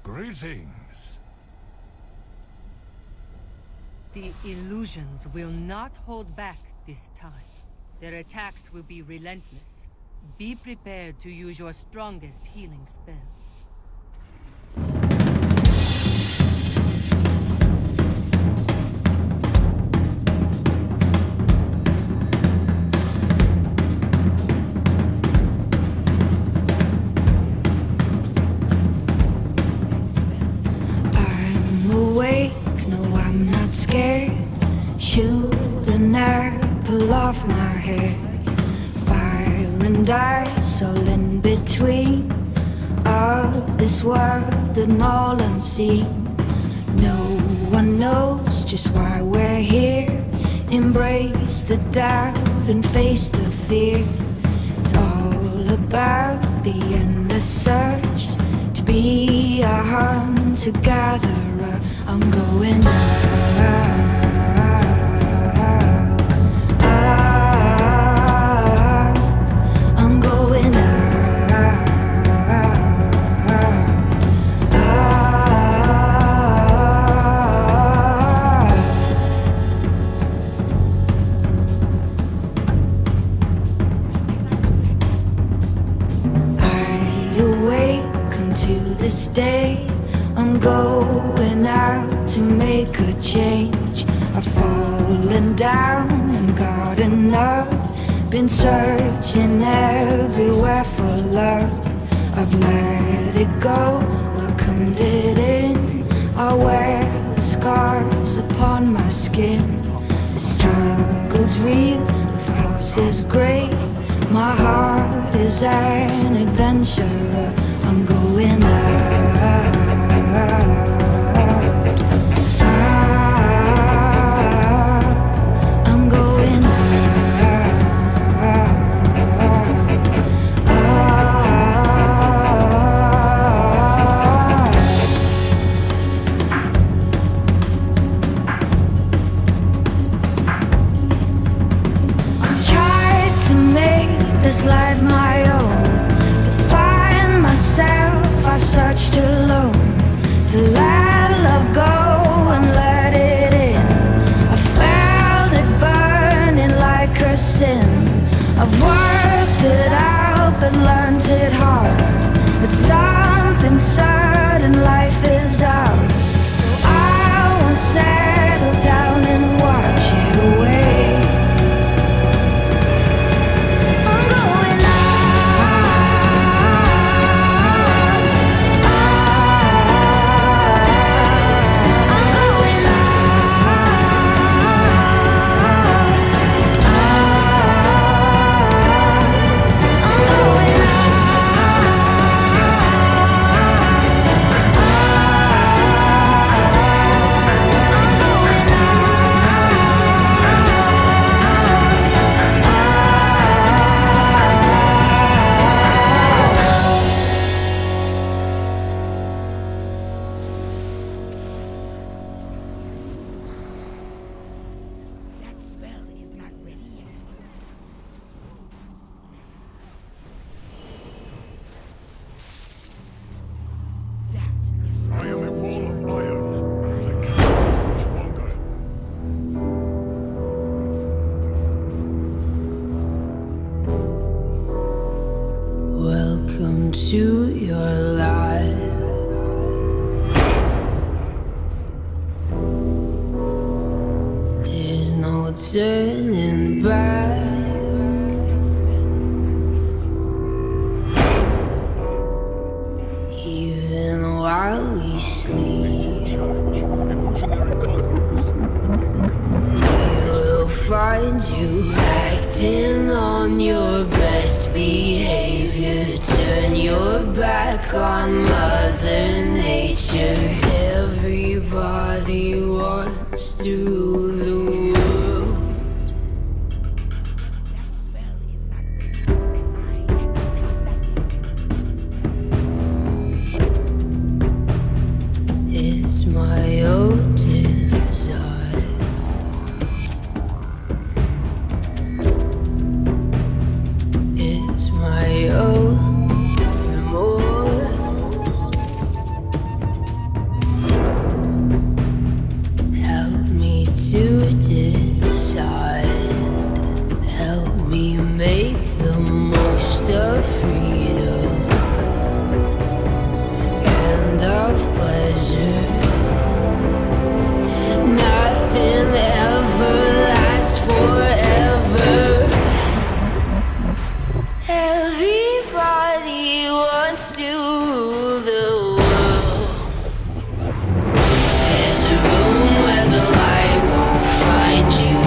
Greetings. The illusions will not hold back this time. Their attacks will be relentless. Be prepared to use your strongest healing spells. I'm awake, no, I'm not scared. Shoot an apple off my head. Fire and dice all in between. Of this world and all unseen. No one knows just why we're here. Embrace the doubt and face the fear. It's all about the endless search to be a hunter-gatherer. I'm going out. I'm going out. This day I'm going out to make a change. I've fallen down and gotten up. Been searching everywhere for love. I've let it go, welcomed it in. I wear the scars upon my skin. The struggle's real, the force is great. My heart is an adventurer. I'm going out. I'm going I tried to make this life my own. I've searched alone to let love go and let it in. I felt it burning like a sin. I've worked it out but learned it hard. That something certain life is ours. So I won't settle down and watch it away. Welcome to your life. There's no turning back. Even while we sleep, we will find you acting on your best behavior. Turn your back on Mother Nature. Everybody wants to rule the world. It's my own desire. It's my own remorse. freedom and of pleasure. Nothing ever lasts forever. Everybody wants to rule the world. There's a room where the light won't find you,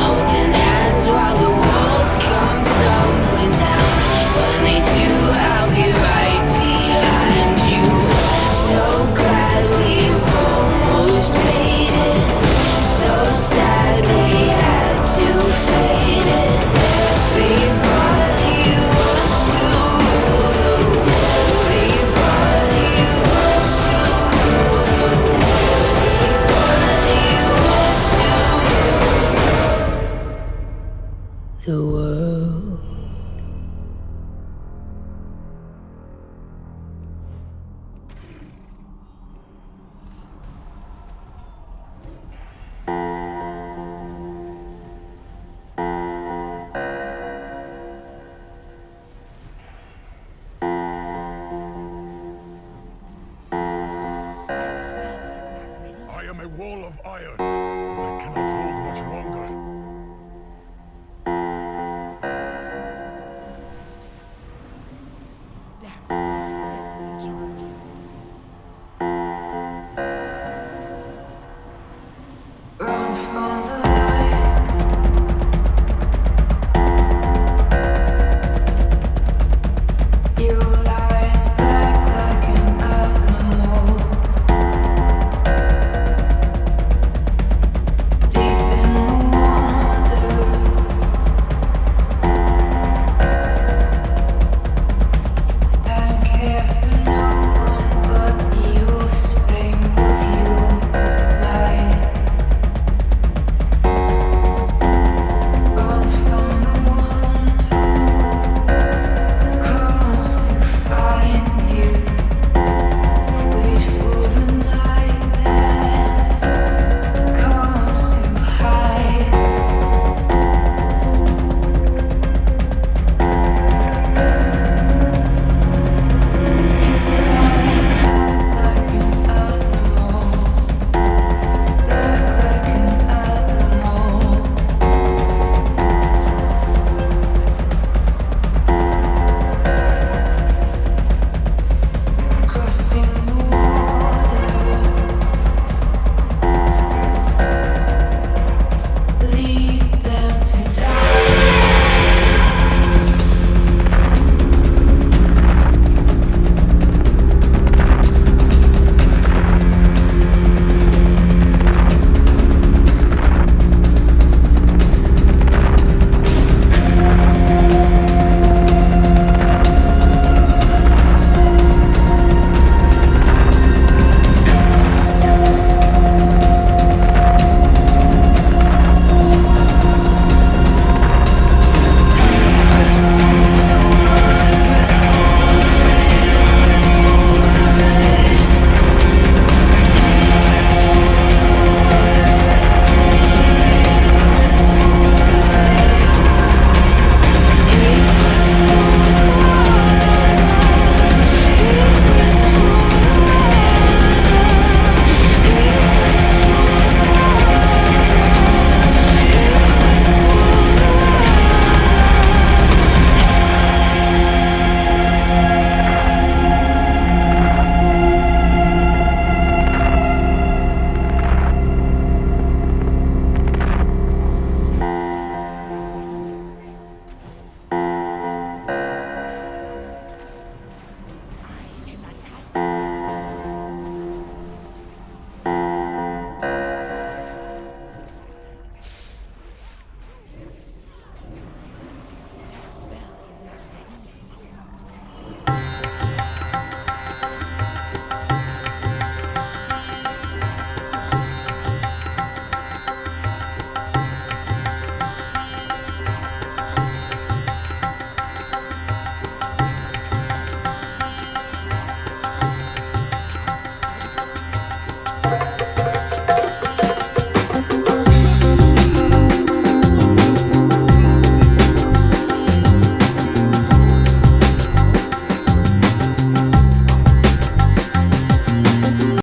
holding hands while the walls come tumbling down. When they do, I'll be right behind you. So glad we've almost made it. So sad we had to fade it. Everybody wants to rule the world. Everybody wants to rule the world. Everybody wants to rule the world. I am a wall of iron, but I cannot